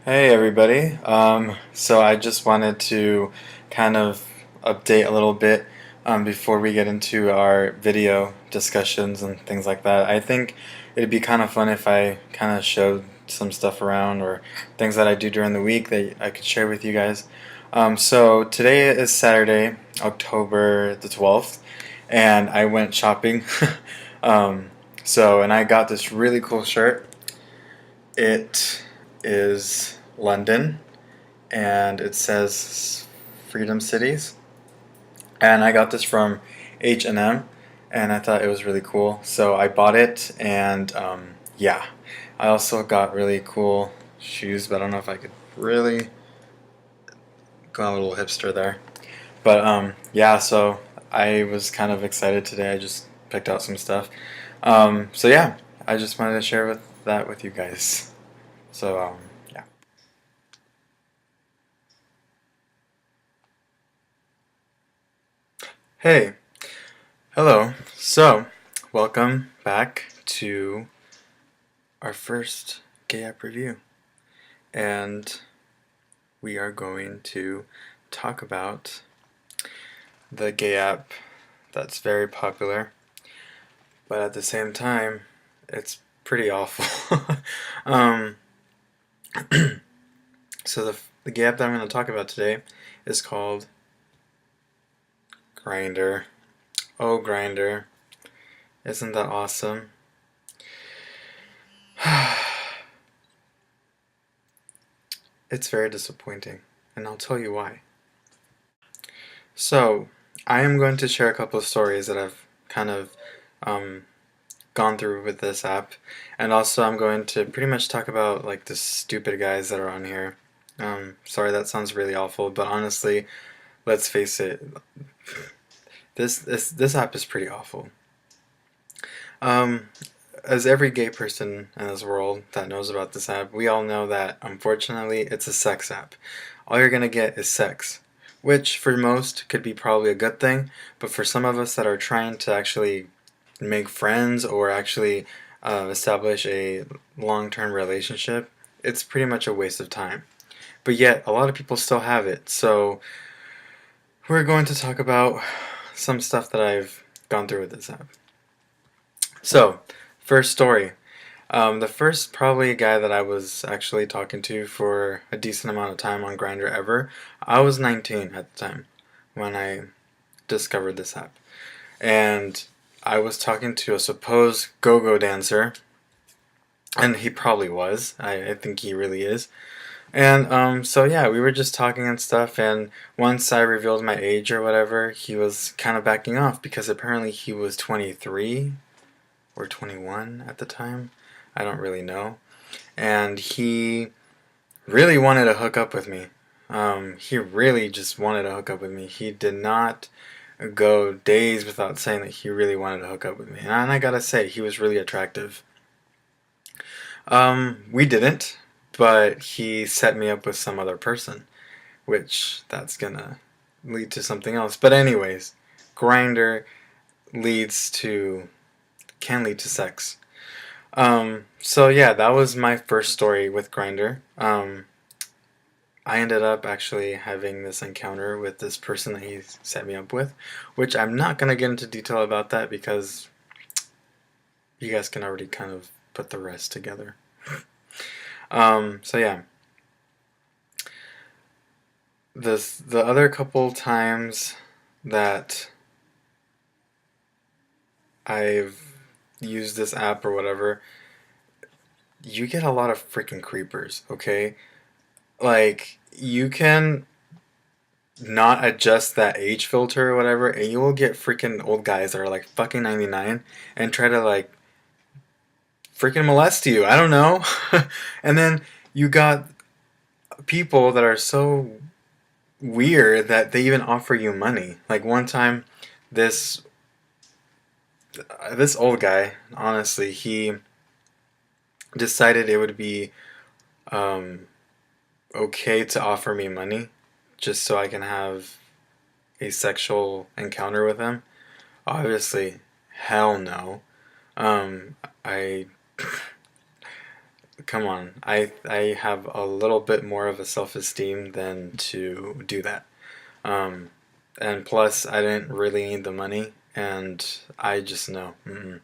Hey everybody. So I just wanted to kind of update a little bit before we get into our video discussions and things like that. I think it'd be kind of fun if I kind of showed some stuff around or things that I do during the week that I could share with you guys. So today is Saturday, October the 12th, and I went shopping. um, and I got this really cool shirt. It is London, and it says Freedom Cities. And I got this from H&M, and I thought it was really cool. So I bought it, and yeah. I also got really cool shoes, but I don't know if I could really go a little hipster there. But yeah, so I was kind of excited today. I just picked out some stuff. So yeah, I just wanted to share that with you guys. So yeah. Hey, hello. So, welcome back to our first gay app review. And we are going to talk about the gay app that's very popular, but at the same time, it's pretty awful. um, so, the gay app that I'm going to talk about today is called Grindr. Oh, Grindr. Isn't that awesome? It's very disappointing, and I'll tell you why. So, I am going to share a couple of stories that I've kind of um, gone through with this app, and also I'm going to pretty much talk about like the stupid guys that are on here. Sorry, that sounds really awful, but honestly, let's face it, this app is pretty awful. Um, as every gay person in this world that knows about this app, we all know that unfortunately it's a sex app. All you're gonna get is sex, which for most could be probably a good thing, but for some of us that are trying to actually make friends or actually establish a long-term relationship, it's pretty much a waste of time. But yet, a lot of people still have it, so we're going to talk about some stuff that I've gone through with this app. So, first story. The first probably guy that I was actually talking to for a decent amount of time on Grindr ever. I was 19 at the time when I discovered this app. And I was talking to a supposed go-go dancer, and he probably was. I think he really is. And so yeah, we were just talking and stuff, and once I revealed my age or whatever, he was kind of backing off because apparently he was 23 or 21 at the time. I don't really know. And he really wanted to hook up with me. He really just wanted to hook up with me. He did not go days without saying that he really wanted to hook up with me. And I gotta say, he was really attractive. We didn't, but he set me up with some other person, which that's gonna lead to something else. But anyways, Grindr leads to can lead to sex. So yeah, that was my first story with Grindr. I ended up actually having this encounter with this person that he set me up with, which I'm not gonna get into detail about that because you guys can already kind of put the rest together. So yeah. The other couple times that I've used this app or whatever, you get a lot of freaking creepers, okay? Like, you can not adjust that age filter or whatever, and you will get freaking old guys that are like fucking 99 and try to like freaking molest you. I don't know. And then you got people that are so weird that they even offer you money. Like one time, this this old guy, honestly, he decided it would be um, okay to offer me money just so I can have a sexual encounter with him. Obviously, hell no. Um, I come on. I have a little bit more of a self-esteem than to do that. Um, and plus, I didn't really need the money, and I just know. Mm-mm.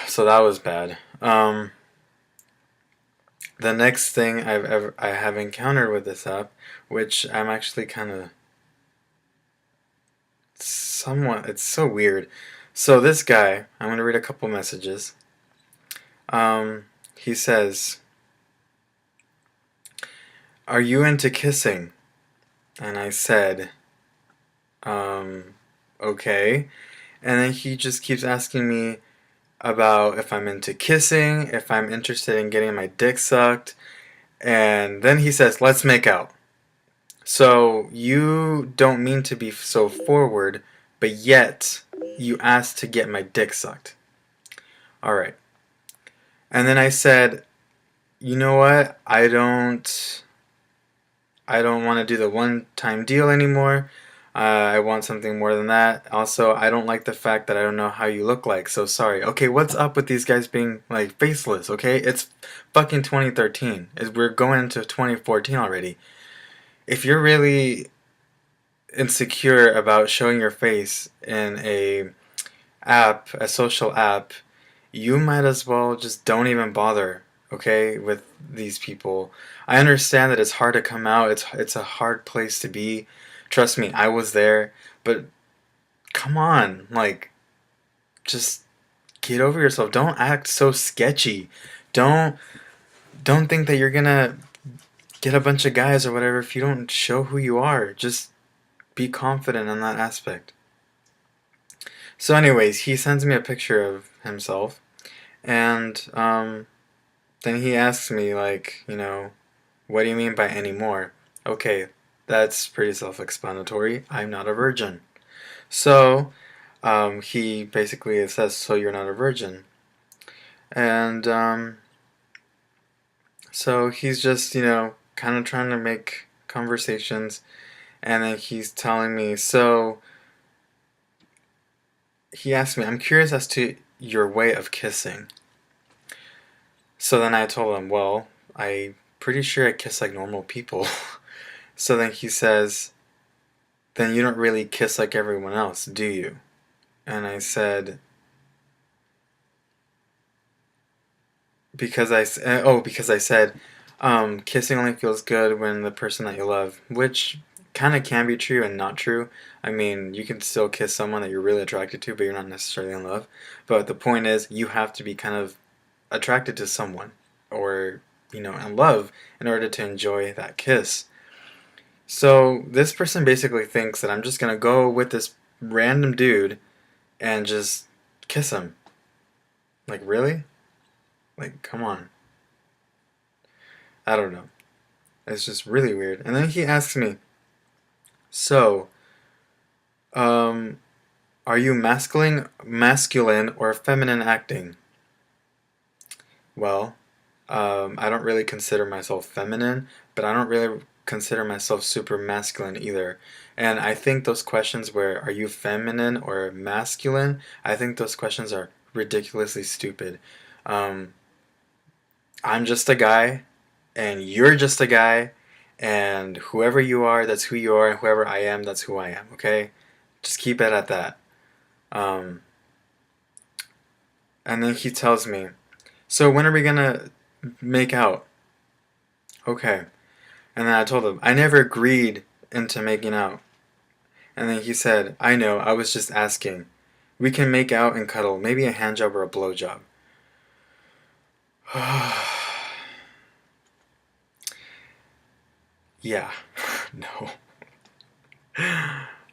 So that was bad. The next thing I have encountered with this app, which I'm actually kind of somewhat, it's so weird. So this guy, I'm gonna read a couple messages. He says, "Are you into kissing?" And I said, um, "Okay." And then he just keeps asking me about if I'm into kissing, if I'm interested in getting my dick sucked, and then he says, "Let's make out." So you don't mean to be so forward, but yet you asked to get my dick sucked. All right. And then I said, "You know what? I don't want to do the one-time deal anymore. I want something more than that. Also, I don't like the fact that I don't know how you look like. So sorry." Okay, what's up with these guys being like faceless? Okay, it's fucking 2013. We're going into 2014 already. If you're really insecure about showing your face in a social app, you might as well just don't even bother, okay, with these people. I understand that it's hard to come out. It's a hard place to be. Trust me, I was there, but come on, like just get over yourself. Don't act so sketchy. Don't don't think that you're going to get a bunch of guys or whatever if you don't show who you are. Just be confident in that aspect. So anyways, he sends me a picture of himself, and then he asks me, like, what do you mean by anymore? Okay, that's pretty self-explanatory. I'm not a virgin. So, he basically says, so you're not a virgin. And, so he's just, kind of trying to make conversations. And then he's telling me, so he asked me, I'm curious as to your way of kissing. So then I told him, well, I'm pretty sure I kiss like normal people. So then he says, then you don't really kiss like everyone else, do you? And I said, because I said, kissing only feels good when the person that you love, which kind of can be true and not true. I mean, you can still kiss someone that you're really attracted to, but you're not necessarily in love. But the point is, you have to be kind of attracted to someone or, in love in order to enjoy that kiss. So this person basically thinks that I'm just gonna go with this random dude and just kiss him. Like, really? Like, come on. I don't know. It's just really weird. And then he asks me, so, um, are you masculine or feminine acting? Well, I don't really consider myself feminine, but I don't really consider myself super masculine either. And I think those questions where are you feminine or masculine, I think those questions are ridiculously stupid. Um, I'm just a guy, and you're just a guy, and whoever you are, that's who you are, and whoever I am, that's who I am, okay? Just keep it at that. Um, and then he tells me, so when are we gonna make out? Okay. And then I told him, I never agreed into making out. And then he said, I know, I was just asking. We can make out and cuddle, maybe a hand job or a blow job. Yeah, no.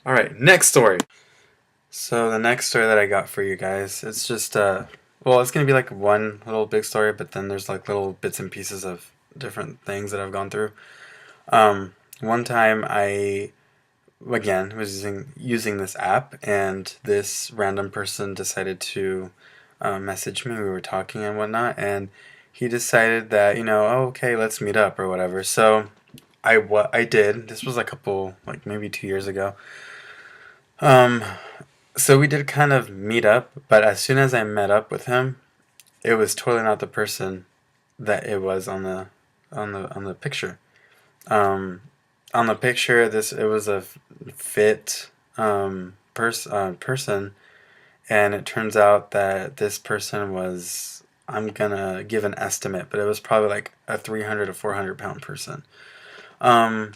Alright, next story. So the next story that I got for you guys, it's just, well, it's gonna be like one little big story, but then there's like little bits and pieces of different things that I've gone through. One time I again was using this app, and this random person decided to message me. We were talking and whatnot, and he decided that oh, okay, let's meet up or whatever. So what I did. This was a couple, like maybe 2 years ago. Um, so we did kind of meet up, but as soon as I met up with him, it was totally not the person that it was on the picture. Um, on the picture, it was a fit person, and it turns out that this person was, I'm gonna give an estimate, but it was probably like a 300 to 400 pound person. Um,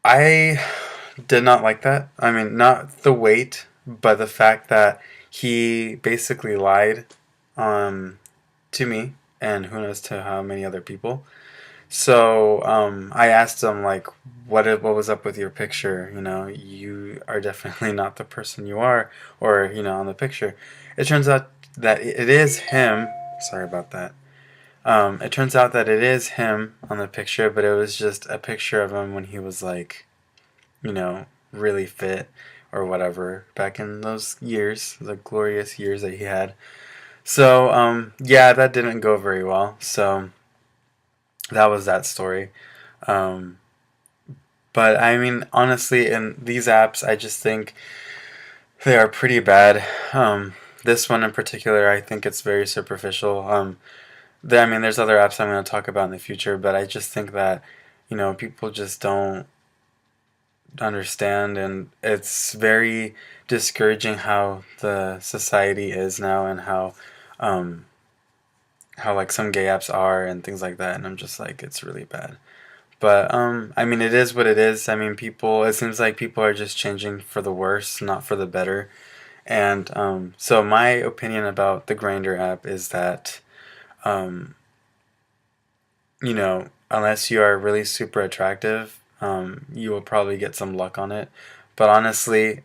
I did not like that. I mean, not the weight, but the fact that he basically lied um, to me, and who knows to how many other people. So I asked him like, what was up with your picture? You know, you are definitely not the person you are, or on the picture. It turns out that it is him. Sorry about that. It turns out that it is him on the picture, but it was just a picture of him when he was like, really fit or whatever back in those years, the glorious years that he had. So yeah, that didn't go very well. So that was that story. Um, but I mean, honestly, in these apps, I just think they are pretty bad. This one in particular, I think it's very superficial. I mean, there's other apps I'm going to talk about in the future, but I just think that, people just don't understand, and it's very discouraging how the society is now, and um, how like some gay apps are and things like that. And I'm just like, it's really bad. But I mean, it is what it is. I mean, people. It seems like people are just changing for the worse, not for the better. And so my opinion about the Grindr app is that, um, unless you are really super attractive, you will probably get some luck on it. But honestly,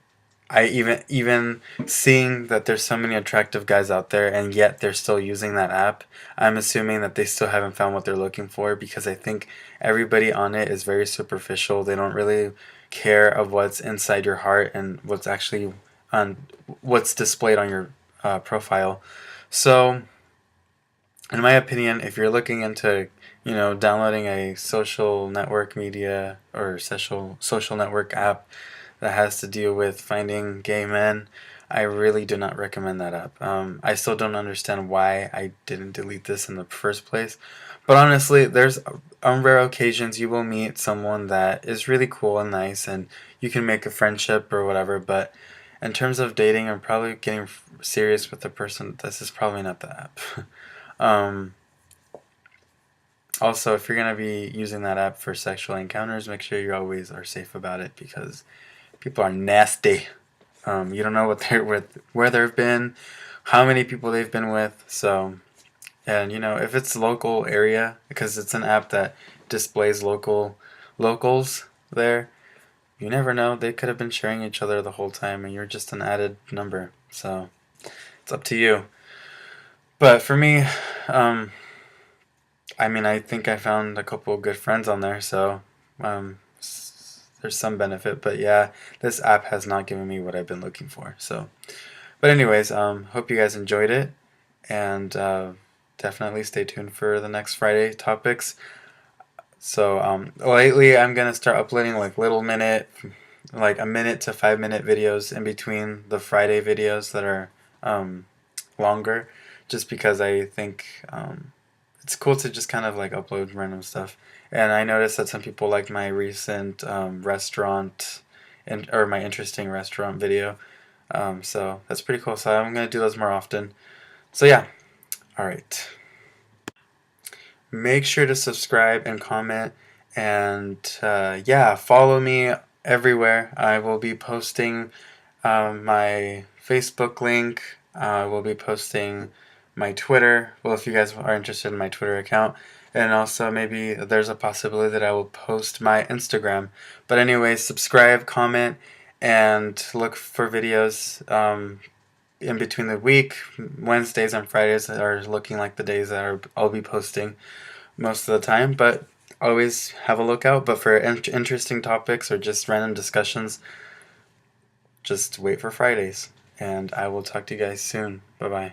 I even seeing that there's so many attractive guys out there, and yet they're still using that app, I'm assuming that they still haven't found what they're looking for, because I think everybody on it is very superficial. They don't really care of what's inside your heart and what's actually on what's displayed on your profile. So in my opinion, if you're looking into, downloading a social network media or social network app that has to deal with finding gay men, I really do not recommend that app. I still don't understand why I didn't delete this in the first place. But honestly, there's on rare occasions you will meet someone that is really cool and nice, and you can make a friendship or whatever. But in terms of dating and probably getting serious with the person, this is probably not the app. Um, Also, if you're gonna be using that app for sexual encounters, make sure you always are safe about it, because people are nasty. You don't know what they're with, where they've been, how many people they've been with. So, and if it's local area, because it's an app that displays locals there, you never know. They could have been sharing each other the whole time, and you're just an added number. So it's up to you. But for me, um, I mean, I think I found a couple of good friends on there, so there's some benefit. But yeah, this app has not given me what I've been looking for. So, but anyways, hope you guys enjoyed it, and definitely stay tuned for the next Friday topics. So lately, I'm gonna start uploading like like a minute to 5 minute videos in between the Friday videos that are um, longer, just because I think it's cool to just kind of like upload random stuff. And I noticed that some people like my recent restaurant or my interesting restaurant video. So that's pretty cool. So I'm gonna do those more often. So yeah, all right. Make sure to subscribe and comment, and yeah, follow me everywhere. I will be posting my Facebook link. I will be posting my Twitter. Well, if you guys are interested in my Twitter account. And also, maybe there's a possibility that I will post my Instagram. But anyways, subscribe, comment, and look for videos in between the week. Wednesdays and Fridays are looking like the days that I'll be posting most of the time. But always have a lookout. But for interesting topics or just random discussions, just wait for Fridays. And I will talk to you guys soon. Bye bye.